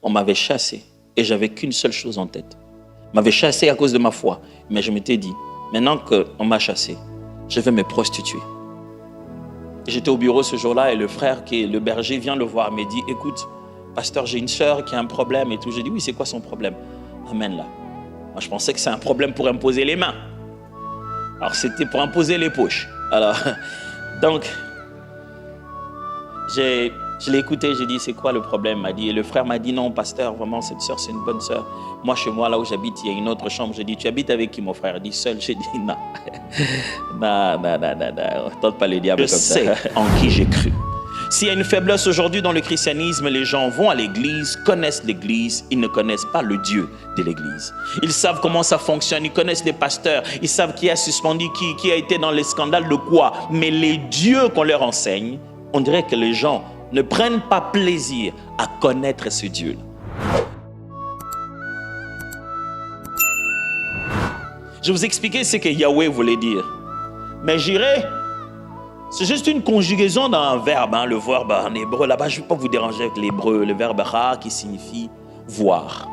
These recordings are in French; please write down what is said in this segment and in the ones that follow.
on m'avait chassé et j'avais qu'une seule chose en tête. On m'avait chassé à cause de ma foi. Mais je m'étais dit, maintenant qu'on m'a chassé, je vais me prostituer. J'étais au bureau ce jour-là et le frère qui est le berger vient le voir, me dit, écoute, pasteur, j'ai une sœur qui a un problème et tout. J'ai dit, oui, c'est quoi son problème? Amène-la. Moi, je pensais que c'est un problème pour imposer les mains. Alors, c'était pour imposer les poches. Alors, donc, je l'ai écouté, j'ai dit, c'est quoi le problème? Et le frère m'a dit, non, pasteur, vraiment, cette sœur, c'est une bonne sœur. Moi, chez moi, là où j'habite, il y a une autre chambre. J'ai dit, tu habites avec qui, mon frère? Il dit, seul. J'ai dit, non. Non. Tente pas le diable comme ça. Je sais en qui j'ai cru. S'il y a une faiblesse aujourd'hui dans le christianisme, les gens vont à l'église, connaissent l'église, ils ne connaissent pas le Dieu de l'église. Ils savent comment ça fonctionne, ils connaissent les pasteurs, ils savent qui a suspendu qui a été dans les scandales de quoi. Mais les dieux qu'on leur enseigne, on dirait que les gens ne prennent pas plaisir à connaître ce Dieu-là. Je vais vous expliquer ce que Yahweh voulait dire. Mais j'irai, c'est juste une conjugaison d'un verbe, le verbe en hébreu. Là-bas, je ne vais pas vous déranger avec l'hébreu, le verbe ra qui signifie voir.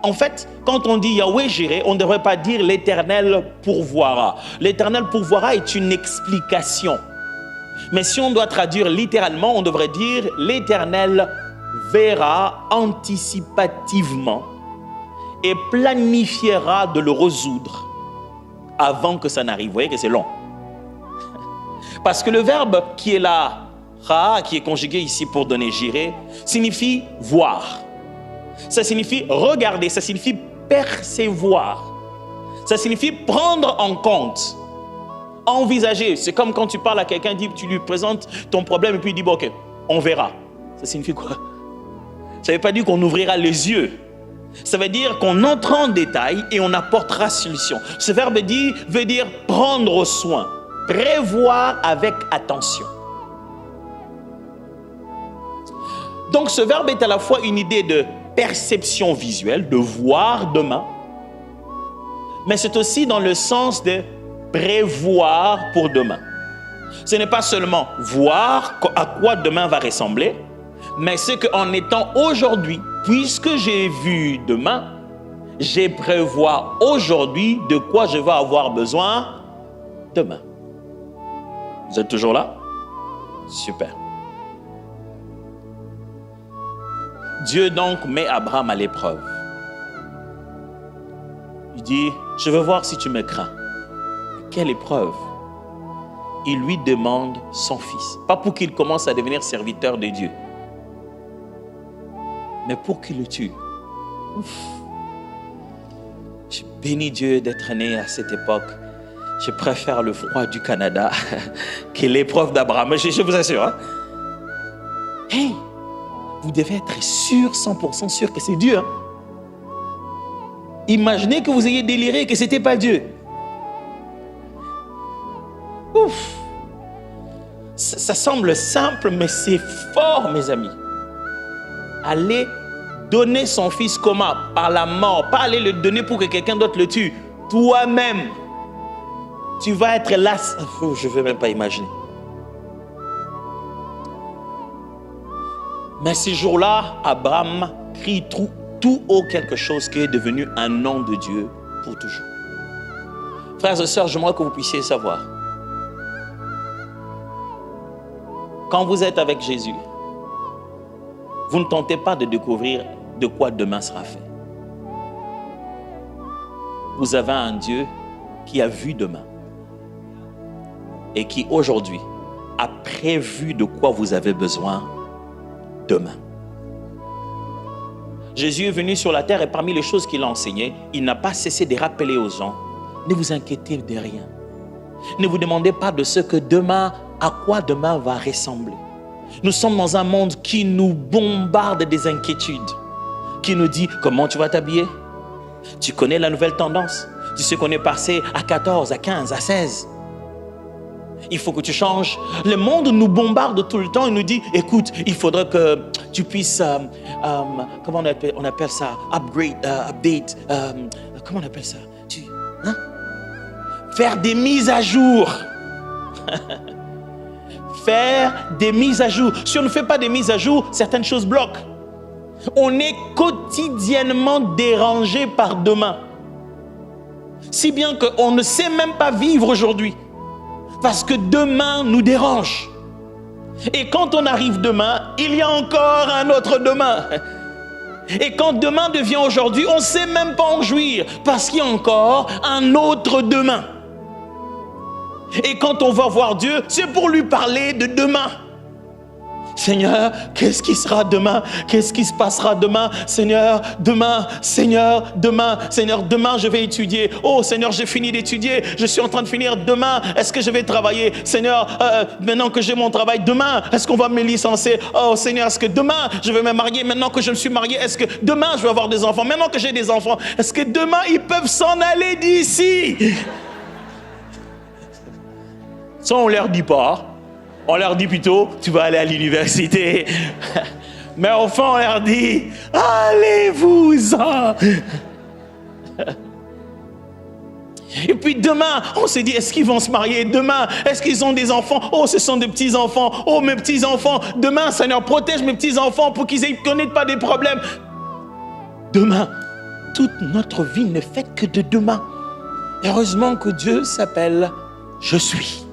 En fait, quand on dit Yahweh j'irai, on ne devrait pas dire l'Éternel pourvoira. L'Éternel pourvoira est une explication. Mais si on doit traduire littéralement, on devrait dire l'Éternel verra anticipativement et planifiera de le résoudre avant que ça n'arrive. Vous voyez que c'est long. Parce que le verbe qui est là, ra, qui est conjugué ici pour donner j'irai, signifie voir. Ça signifie regarder, ça signifie percevoir. Ça signifie prendre en compte. Envisager, c'est comme quand tu parles à quelqu'un, tu lui présentes ton problème et puis il dit, bon, ok, on verra. Ça signifie quoi? Ça ne veut pas dire qu'on ouvrira les yeux. Ça veut dire qu'on entre en détail et on apportera solution. Ce verbe veut dire prendre soin, prévoir avec attention. Donc ce verbe est à la fois une idée de perception visuelle, de voir demain, mais c'est aussi dans le sens de prévoir pour demain. Ce n'est pas seulement voir à quoi demain va ressembler, mais c'est qu'en étant aujourd'hui, puisque j'ai vu demain, j'ai prévoir aujourd'hui de quoi je vais avoir besoin demain. Vous êtes toujours là? Super. Dieu donc met Abraham à l'épreuve. Il dit, je veux voir si tu me crains. Quelle épreuve? Il lui demande son fils. Pas pour qu'il commence à devenir serviteur de Dieu, mais pour qu'il le tue. Ouf. Je bénis Dieu d'être né à cette époque. Je préfère le froid du Canada que l'épreuve d'Abraham. Je vous assure. Hein? Hey, vous devez être sûr, 100% sûr que c'est Dieu. Hein? Imaginez que vous ayez déliré que ce n'était pas Dieu. Ouf! Ça semble simple, mais c'est fort, mes amis. Aller donner son fils comment? Par la mort. Pas aller le donner pour que quelqu'un d'autre le tue. Toi-même, tu vas être là. Je ne veux même pas imaginer. Mais ce jour-là, Abraham crie tout haut quelque chose qui est devenu un nom de Dieu pour toujours. Frères et sœurs, j'aimerais que vous puissiez savoir. Quand vous êtes avec Jésus, vous ne tentez pas de découvrir de quoi demain sera fait. Vous avez un Dieu qui a vu demain et qui aujourd'hui a prévu de quoi vous avez besoin demain. Jésus est venu sur la terre et parmi les choses qu'il a enseignées, il n'a pas cessé de rappeler aux gens, ne vous inquiétez de rien. Ne vous demandez pas de ce que demain, à quoi demain va ressembler. Nous sommes dans un monde qui nous bombarde des inquiétudes, qui nous dit comment tu vas t'habiller. Tu connais la nouvelle tendance. Tu sais qu'on est passé à 14, à 15, à 16. Il faut que tu changes. Le monde nous bombarde tout le temps. Il nous dit, écoute, il faudrait que tu puisses, comment on appelle ça, update, comment on appelle ça, faire des mises à jour. Faire des mises à jour. Si on ne fait pas des mises à jour, certaines choses bloquent. On est quotidiennement dérangé par demain. Si bien qu'on ne sait même pas vivre aujourd'hui. Parce que demain nous dérange. Et quand on arrive demain, il y a encore un autre demain. Et quand demain devient aujourd'hui, on ne sait même pas en jouir. Parce qu'il y a encore un autre demain. Et quand on va voir Dieu, c'est pour lui parler de demain. Seigneur, qu'est-ce qui sera demain? Qu'est-ce qui se passera demain? Seigneur, demain, Seigneur, demain, Seigneur, demain je vais étudier. Oh Seigneur, j'ai fini d'étudier, je suis en train de finir. Demain, est-ce que je vais travailler? Seigneur, maintenant que j'ai mon travail, demain, est-ce qu'on va me licencier? Oh Seigneur, est-ce que demain je vais me marier? Maintenant que je me suis marié, est-ce que demain je vais avoir des enfants? Maintenant que j'ai des enfants, est-ce que demain ils peuvent s'en aller d'ici? Ça, on ne leur dit pas. On leur dit plutôt, tu vas aller à l'université. Mais enfin, on leur dit, allez-vous-en. Et puis demain, on se dit, est-ce qu'ils vont se marier? Demain, est-ce qu'ils ont des enfants? Oh, ce sont des petits-enfants. Oh, mes petits-enfants. Demain, Seigneur, protège mes petits-enfants pour qu'ils ne connaissent pas des problèmes. Demain, toute notre vie n'est faite que de demain. Heureusement que Dieu s'appelle « Je suis ».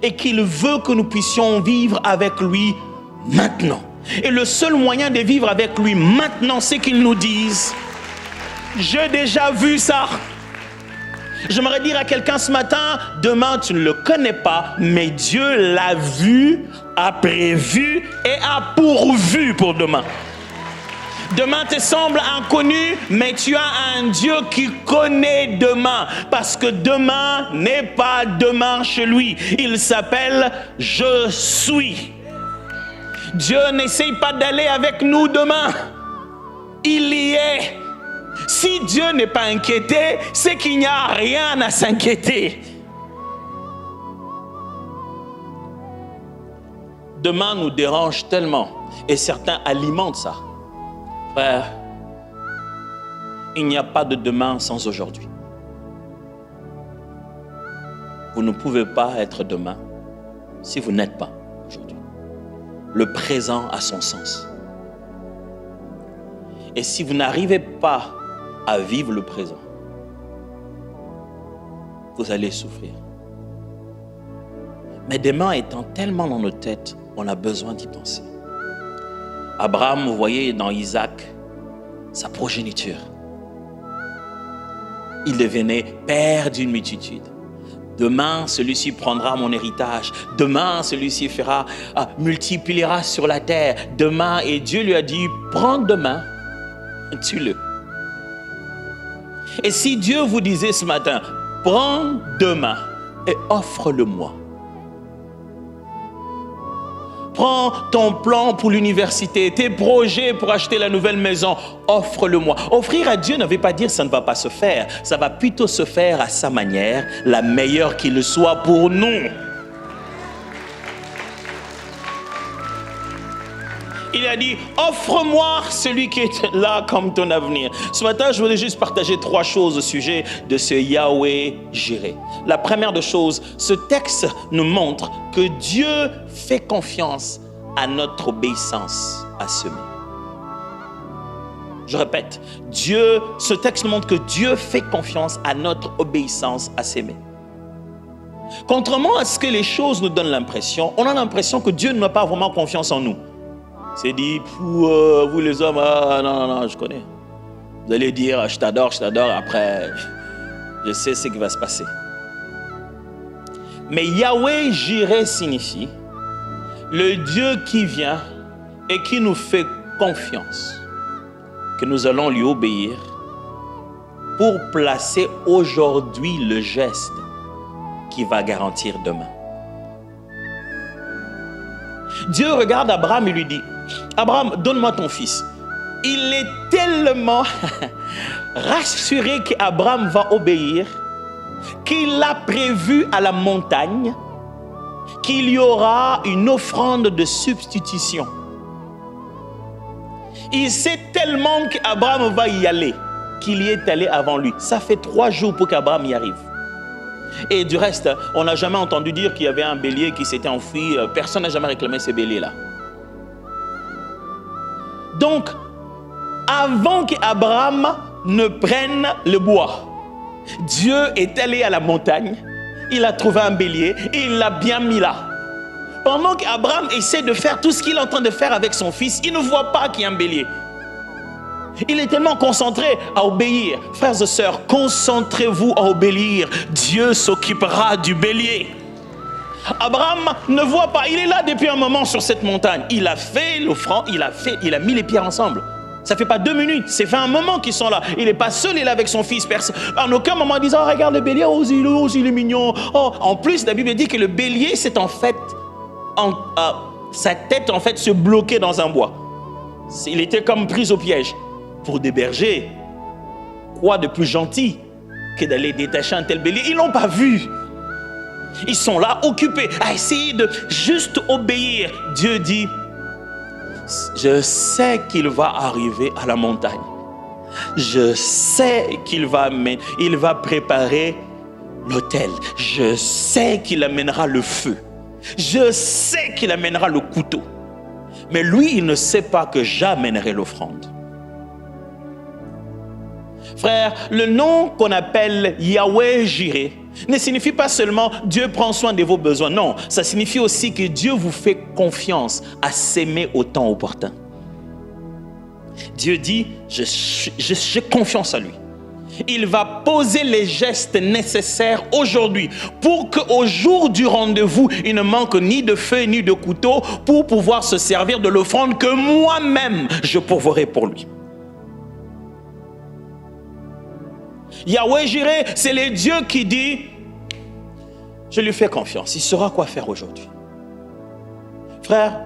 Et qu'il veut que nous puissions vivre avec lui maintenant. Et le seul moyen de vivre avec lui maintenant, c'est qu'il nous dise « J'ai déjà vu ça ». J'aimerais dire à quelqu'un ce matin, demain tu ne le connais pas, mais Dieu l'a vu, a prévu et a pourvu pour demain. Demain te semble inconnu, mais tu as un Dieu qui connaît demain. Parce que demain n'est pas demain chez lui. Il s'appelle « Je suis ». Dieu n'essaye pas d'aller avec nous demain. Il y est. Si Dieu n'est pas inquiété, c'est qu'il n'y a rien à s'inquiéter. Demain nous dérange tellement. Et certains alimentent ça. Frère, il n'y a pas de demain sans aujourd'hui. Vous ne pouvez pas être demain si vous n'êtes pas aujourd'hui. Le présent a son sens. Et si vous n'arrivez pas à vivre le présent, vous allez souffrir. Mais demain étant tellement dans nos têtes, on a besoin d'y penser. Abraham, vous voyez dans Isaac, sa progéniture. Il devenait père d'une multitude. Demain, celui-ci prendra mon héritage. Demain, celui-ci multipliera sur la terre. Demain, et Dieu lui a dit, prends demain, tue-le. Et si Dieu vous disait ce matin, prends demain et offre-le-moi. Prends ton plan pour l'université, tes projets pour acheter la nouvelle maison, offre-le-moi. Offrir à Dieu ne veut pas dire que ça ne va pas se faire. Ça va plutôt se faire à sa manière, la meilleure qu'il soit pour nous. Il a dit, offre-moi celui qui est là comme ton avenir. Ce matin, je voulais juste partager 3 choses au sujet de ce Yahweh Jireh. La première des choses, ce texte nous montre que Dieu fait confiance à notre obéissance à semer. Je répète, ce texte nous montre que Dieu fait confiance à notre obéissance à s'aimer. Contrairement à ce que les choses nous donnent l'impression, on a l'impression que Dieu n'a pas vraiment confiance en nous. C'est dit, vous les hommes, non, je connais. Vous allez dire, je t'adore, après, je sais ce qui va se passer. Mais Yahweh Jireh signifie le Dieu qui vient et qui nous fait confiance, que nous allons lui obéir pour placer aujourd'hui le geste qui va garantir demain. Dieu regarde Abraham et lui dit, Abraham, donne-moi ton fils. Il est tellement rassuré qu'Abraham va obéir qu'il a prévu à la montagne qu'il y aura une offrande de substitution. Il sait tellement qu'Abraham va y aller qu'il y est allé avant lui. Ça fait 3 jours pour qu'Abraham y arrive. Et du reste, on n'a jamais entendu dire qu'il y avait un bélier qui s'était enfui. Personne n'a jamais réclamé ce bélier-là. Donc, avant qu'Abraham ne prenne le bois, Dieu est allé à la montagne, il a trouvé un bélier et il l'a bien mis là. Pendant qu'Abraham essaie de faire tout ce qu'il est en train de faire avec son fils, il ne voit pas qu'il y a un bélier. Il est tellement concentré à obéir. Frères et sœurs, concentrez-vous à obéir. Dieu s'occupera du bélier. Abraham ne voit pas, il est là depuis un moment sur cette montagne. Il a fait l'offrande, il a mis les pierres ensemble. Ça fait pas 2 minutes, c'est fait un moment qu'ils sont là. Il n'est pas seul, il est avec son fils. En aucun moment il dit, oh regarde le bélier, oh il est mignon. Oh. En plus, la Bible dit que le bélier, c'est en fait, sa tête en fait se bloquait dans un bois. Il était comme pris au piège. Pour des bergers, quoi de plus gentil que d'aller détacher un tel bélier? Ils l'ont pas vu. Ils sont là occupés à essayer de juste obéir. Dieu dit, je sais qu'il va arriver à la montagne. Je sais qu'il va préparer l'autel. Je sais qu'il amènera le feu. Je sais qu'il amènera le couteau. Mais lui, il ne sait pas que j'amènerai l'offrande. Frère, le nom qu'on appelle Yahweh Jireh ne signifie pas seulement Dieu prend soin de vos besoins. Non, ça signifie aussi que Dieu vous fait confiance à s'aimer au temps opportun. Dieu dit, j'ai confiance à lui. Il va poser les gestes nécessaires aujourd'hui pour qu'au jour du rendez-vous, il ne manque ni de feu ni de couteau pour pouvoir se servir de l'offrande que moi-même je pourvoirai pour lui. Yahweh Jireh, c'est le Dieu qui dit, je lui fais confiance, il saura quoi faire aujourd'hui. Frère,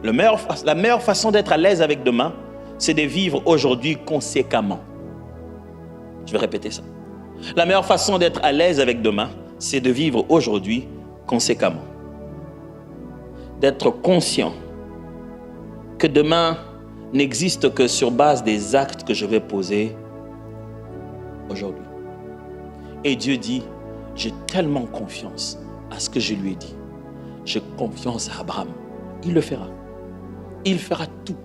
la meilleure façon d'être à l'aise avec demain, c'est de vivre aujourd'hui conséquemment. Je vais répéter ça. La meilleure façon d'être à l'aise avec demain, c'est de vivre aujourd'hui conséquemment. D'être conscient que demain n'existe que sur base des actes que je vais poser aujourd'hui. Et Dieu dit, j'ai tellement confiance à ce que je lui ai dit. J'ai confiance à Abraham. Il le fera. Il fera tout.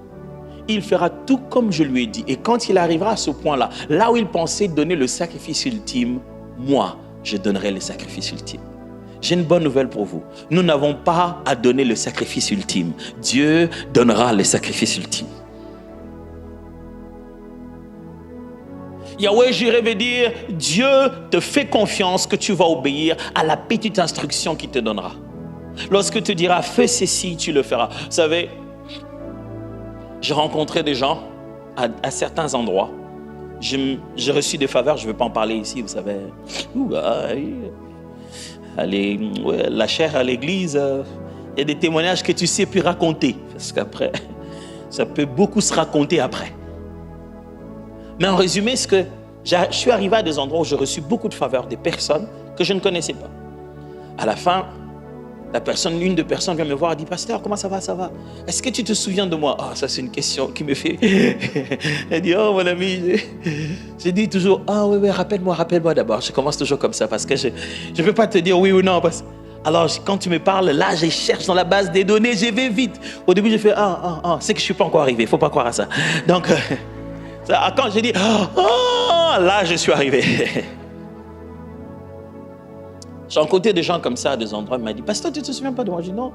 Il fera tout comme je lui ai dit. Et quand il arrivera à ce point-là, là où il pensait donner le sacrifice ultime, moi, je donnerai le sacrifice ultime. J'ai une bonne nouvelle pour vous. Nous n'avons pas à donner le sacrifice ultime. Dieu donnera le sacrifice ultime. Yahweh Jireh veut dire, Dieu te fait confiance que tu vas obéir à la petite instruction qu'il te donnera. Lorsque tu diras, fais ceci, tu le feras. Vous savez, j'ai rencontré des gens à certains endroits. J'ai reçu des faveurs, je ne vais pas en parler ici, vous savez. La chair à l'église, il y a des témoignages que tu sais plus raconter. Parce qu'après, ça peut beaucoup se raconter après. Mais en résumé, je suis arrivé à des endroits où j'ai reçu beaucoup de faveurs des personnes que je ne connaissais pas. À la fin, une des personnes vient me voir et dit, pasteur, comment ça va, ça va? Est-ce que tu te souviens de moi? Ça c'est une question qui me fait. Elle dit, oh mon ami, je dis toujours, oui, rappelle-moi d'abord. Je commence toujours comme ça parce que je ne peux pas te dire oui ou non. Alors quand tu me parles, là je cherche dans la base des données, je vais vite. Au début je fais, c'est que je ne suis pas encore arrivé, il ne faut pas croire à ça. Donc, quand j'ai dit, là je suis arrivé. J'ai rencontré des gens comme ça à des endroits. Il m'a dit, pasteur, tu ne te souviens pas de moi? Je dis, non.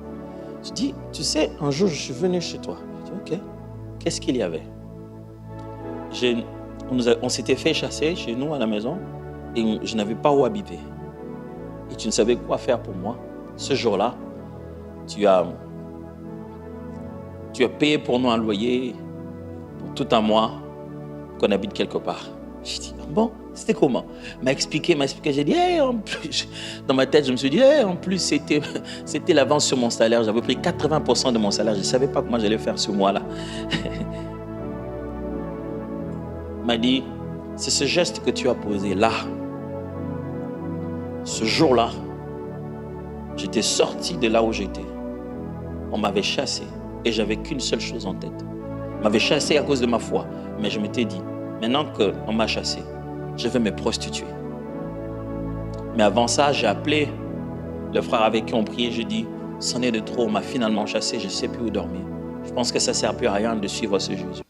Je dis, tu sais, un jour, je suis venu chez toi. Je dis, ok. Qu'est-ce qu'il y avait? On s'était fait chasser chez nous à la maison et je n'avais pas où habiter. Et tu ne savais quoi faire pour moi. Ce jour-là, tu as payé pour nous un loyer pour tout un mois qu'on habite quelque part. Je dis, bon, c'était comment? M'a expliqué, j'ai dit, en plus, dans ma tête, je me suis dit, en plus, c'était l'avance sur mon salaire. J'avais pris 80% de mon salaire. Je ne savais pas comment j'allais faire ce mois-là. M'a dit, c'est ce geste que tu as posé là. Ce jour-là, j'étais sorti de là où j'étais. On m'avait chassé et j'avais qu'une seule chose en tête. On m'avait chassé à cause de ma foi. Mais je m'étais dit, maintenant qu'on m'a chassé, je vais me prostituer. Mais avant ça, j'ai appelé le frère avec qui on priait. Je dis, c'en est de trop, on m'a finalement chassé, je ne sais plus où dormir. Je pense que ça ne sert plus à rien de suivre ce Jésus.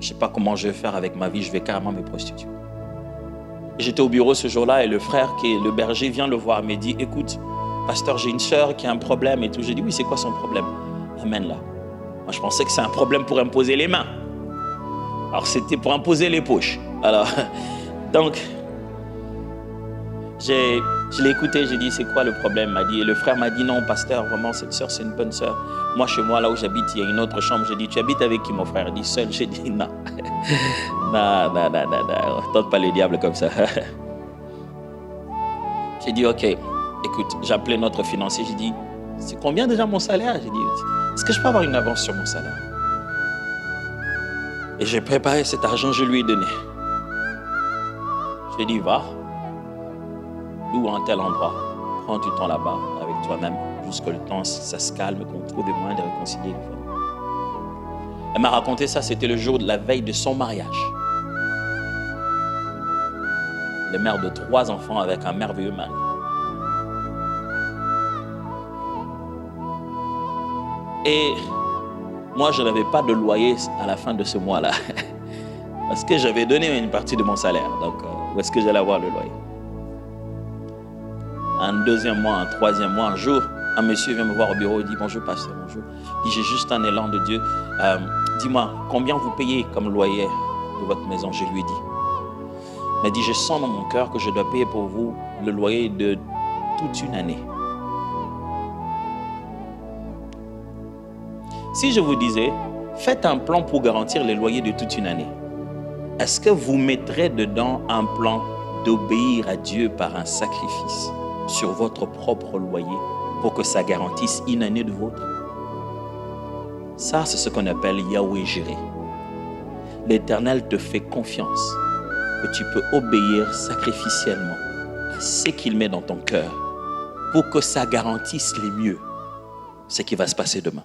je ne sais pas comment je vais faire avec ma vie, je vais carrément me prostituer. J'étais au bureau ce jour-là et le frère qui est le berger vient le voir, me dit, écoute, pasteur, j'ai une sœur qui a un problème et tout. J'ai dit, oui, c'est quoi son problème? Amène-la. Moi, je pensais que c'est un problème pour imposer les mains. Alors, c'était pour imposer les poches. Alors, donc, je l'ai écouté, j'ai dit, c'est quoi le problème? M'a dit, et le frère m'a dit, non, pasteur, vraiment, cette sœur, c'est une bonne sœur. Moi, chez moi, là où j'habite, il y a une autre chambre. J'ai dit, tu habites avec qui, mon frère? Il dit, seul. J'ai dit, non. Non, tente pas les diables comme ça. J'ai dit, ok, écoute, j'ai appelé notre financier, j'ai dit, c'est combien déjà mon salaire? J'ai dit, est-ce que je peux avoir une avance sur mon salaire? Et j'ai préparé cet argent, je lui ai donné. J'ai dit, va, loue un tel endroit, prends du temps là-bas avec toi-même, jusqu'à le temps, ça se calme, qu'on trouve des moyens de réconcilier les familles. Elle m'a raconté ça, c'était le jour de la veille de son mariage. Elle est mère de 3 enfants avec un merveilleux mari. Et moi, je n'avais pas de loyer à la fin de ce mois-là. Parce que j'avais donné une partie de mon salaire. Donc, où est-ce que j'allais avoir le loyer? Un deuxième mois, un troisième mois, un jour, un monsieur vient me voir au bureau, il dit, bonjour pasteur, bonjour. Il dit, j'ai juste un élan de Dieu. Dis-moi, combien vous payez comme loyer de votre maison? Je lui ai dit. Il m'a dit, je sens dans mon cœur que je dois payer pour vous le loyer de toute une année. Si je vous disais, faites un plan pour garantir les loyers de toute une année, est-ce que vous mettrez dedans un plan d'obéir à Dieu par un sacrifice sur votre propre loyer pour que ça garantisse une année de vôtre? Ça, c'est ce qu'on appelle Yahweh Jireh. L'Éternel te fait confiance que tu peux obéir sacrificiellement à ce qu'il met dans ton cœur pour que ça garantisse les mieux ce qui va se passer demain.